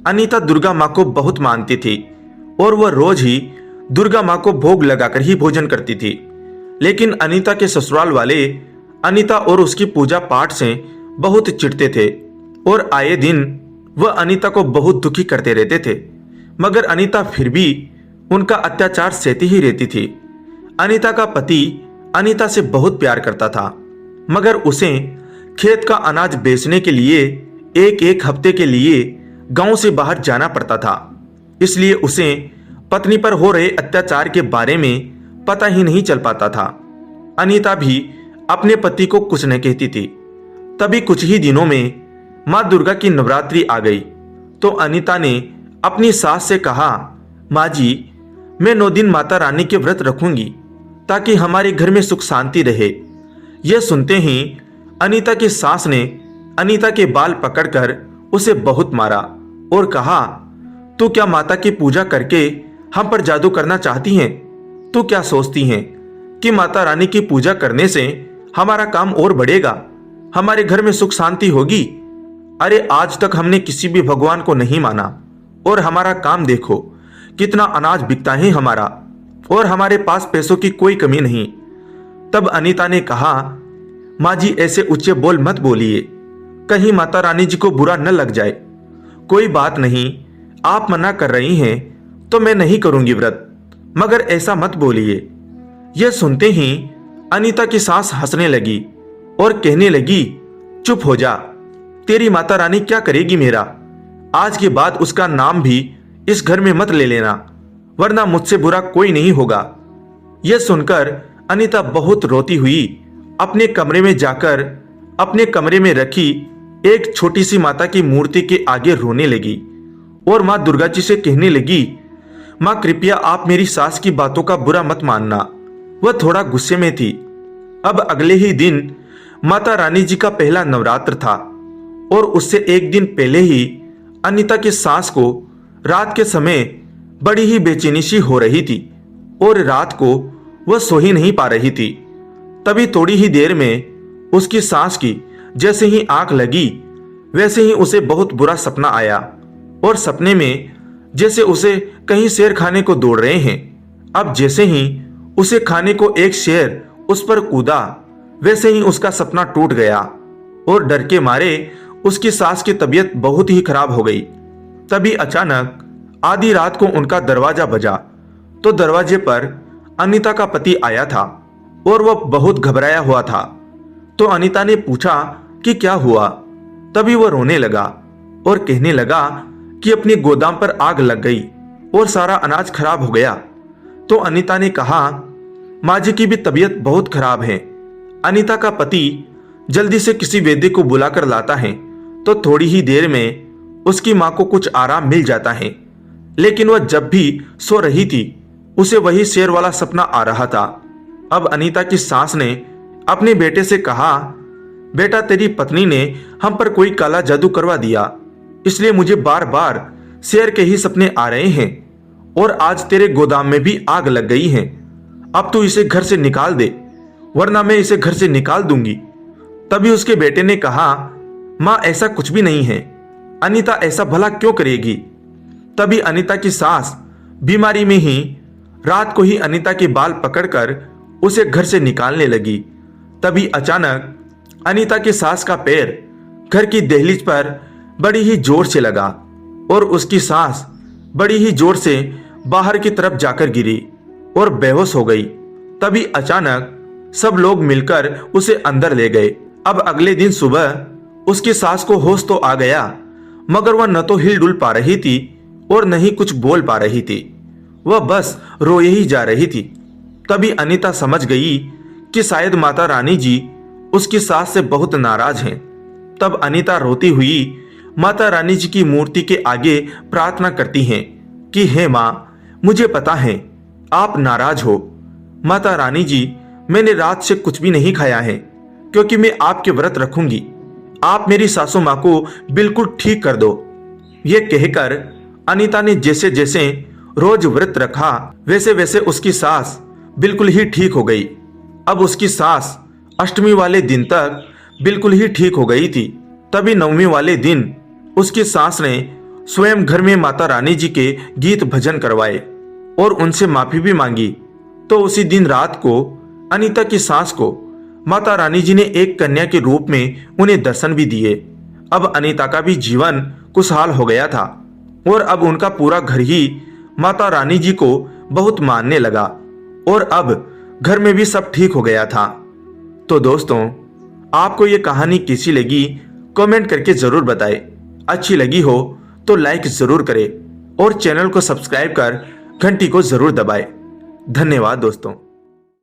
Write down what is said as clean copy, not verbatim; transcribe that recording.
अनीता दुर्गा माँ को बहुत मानती थी और वह रोज ही दुर्गा माँ को भोग लगाकर ही भोजन करती थी। लेकिन अनीता के ससुराल वाले अनीता और उसकी पूजा पाठ से बहुत चिढ़ते थे और आए दिन वह अनीता को बहुत दुखी करते रहते थे, मगर अनीता फिर भी उनका अत्याचार सहती ही रहती थी। अनीता का पति अनीता से बहुत प्यार करता था, मगर उसे खेत का अनाज बेचने के लिए एक एक हफ्ते के लिए गांव से बाहर जाना पड़ता था। इसलिए उसे पत्नी पर हो रहे अत्याचार के बारे में पता ही नहीं चल पाता था। अनीता भी अपने पति को कुछ न कहती थी। तभी कुछ ही दिनों में माँ दुर्गा की नवरात्रि आ गई तो अनीता ने अपनी सास से कहा, माँ जी, मैं 9 दिन माता रानी के व्रत रखूंगी ताकि हमारे घर में सुख शांति रहे। यह सुनते ही अनीता की सास ने अनीता के बाल पकड़कर उसे बहुत मारा और कहा, तू क्या माता की पूजा करके हम पर जादू करना चाहती हैं? तू क्या सोचती हैं कि माता रानी की पूजा करने से हमारा काम और बढ़ेगा, हमारे घर में सुख शांति होगी? अरे आज तक हमने किसी भी भगवान को नहीं माना और हमारा काम देखो, कितना अनाज बिकता है हमारा और हमारे पास पैसों की कोई कमी नहीं। तब अनीता ने कहा, माँ जी ऐसे ऊंचे बोल मत बोलिए, कहीं माता रानी जी को बुरा न लग जाए। कोई बात नहीं, आप मना कर रही हैं तो मैं नहीं करूंगी व्रत, मगर ऐसा मत बोलिए। यह सुनते ही अनीता की सास हंसने लगी और कहने लगी, चुप हो जा, तेरी माता रानी क्या करेगी मेरा? आज के बाद उसका नाम भी इस घर में मत ले लेना, वरना मुझसे बुरा कोई नहीं होगा। यह सुनकर अनीता बहुत रोती हुई अपने कमरे में जाकर अपने कमरे में रखी एक छोटी सी माता की मूर्ति के आगे रोने लगी और माँ दुर्गा जी से कहने लगी, माँ कृपया आप मेरी सास की बातों का बुरा मत मानना, वह थोड़ा गुस्से में थी। अब अगले ही दिन माता रानी जी का पहला नवरात्र था और उससे एक दिन पहले ही अनीता की सास को रात के समय बड़ी ही बेचैनी सी हो रही थी और रात को वह सो ही नहीं पा रही थी। तभी थोड़ी ही देर में उसकी सास की जैसे ही आंख लगी वैसे ही उसे बहुत बुरा सपना आया और सपने में जैसे उसे कहीं शेर खाने को दौड़ रहे हैं। अब जैसे ही उसे खाने को एक शेर उस पर कूदा वैसे ही उसका सपना टूट गया और डर के मारे उसकी सास की तबीयत बहुत ही खराब हो गई। तभी अचानक आधी रात को उनका दरवाजा बजा तो दरवाजे पर अनीता का पति आया था और वह बहुत घबराया हुआ था। तो अनीता ने पूछा कि क्या हुआ? तभी वह रोने लगा और कहने लगा कि अपनी गोदाम पर आग लग गई और सारा अनाज खराब हो गया। तो अनीता ने कहा, माँ जी की भी तबीयत बहुत खराब है। अनीता का पति जल्दी से किसी वैद्य को बुलाकर लाता है तो थोड़ी ही देर में उसकी माँ को कुछ आराम मिल जाता है। लेकिन वह जब भी सो रही थी उसे वही शेर वाला सपना आ रहा था। अब अनीता की सास ने अपने बेटे से कहा, बेटा तेरी पत्नी ने हम पर कोई काला जादू करवा दिया, इसलिए मुझे बार बार शेर के ही सपने आ रहे हैं और आज तेरे गोदाम में भी आग लग गई है। अब तू इसे घर से निकाल दे, वरना मैं इसे घर से निकाल दूंगी। तभी उसके बेटे ने कहा, माँ ऐसा कुछ भी नहीं है, अनीता ऐसा भला क्यों करेगी? तभी अनीता की सास बीमारी में ही रात को ही अनीता के बाल पकड़कर उसे घर से निकालने लगी। तभी अचानक अनीता की सास का पैर घर की दहलीज पर बड़ी ही जोर से लगा और उसकी सास बड़ी ही जोर से बाहर की तरफ जाकर गिरी और बेहोश हो गई। तभी अचानक सब लोग मिलकर उसे अंदर ले गए। अब अगले दिन सुबह उसकी सास को होश तो आ गया, मगर वह न तो हिल डुल पा रही थी और न ही कुछ बोल पा रही थी, वह बस रोए ही जा रही थी। तभी अनीता समझ गई कि शायद माता रानी जी उसकी सास से बहुत नाराज हैं। तब अनीता रोती हुई माता रानी जी की मूर्ति के आगे प्रार्थना करती हैं कि हे माँ, मुझे पता है आप नाराज हो। माता रानी जी, मैंने रात से कुछ भी नहीं खाया है क्योंकि मैं आपके व्रत रखूंगी। आप मेरी सासू माँ को बिल्कुल ठीक कर दो। ये कहकर अनीता ने जैसे जैसे रोज व्रत रखा वैसे वैसे उसकी सास बिल्कुल ही ठीक हो गई। अब उसकी सास अष्टमी वाले दिन तक बिल्कुल ही ठीक हो गई थी। तभी नवमी वाले दिन उसकी सास ने स्वयं घर में माता रानी जी के गीत भजन करवाए और उनसे माफी भी मांगी। तो उसी दिन रात को अनीता की सास को माता रानी जी ने एक कन्या के रूप में उन्हें दर्शन भी दिए। अब अनीता का भी जीवन खुशहाल हो गया था और अब उनका पूरा घर ही माता रानी जी को बहुत मानने लगा और अब घर में भी सब ठीक हो गया था। तो दोस्तों, आपको ये कहानी कैसी लगी कमेंट करके जरूर बताएं। अच्छी लगी हो तो लाइक जरूर करें और चैनल को सब्सक्राइब कर घंटी को जरूर दबाएं। धन्यवाद दोस्तों।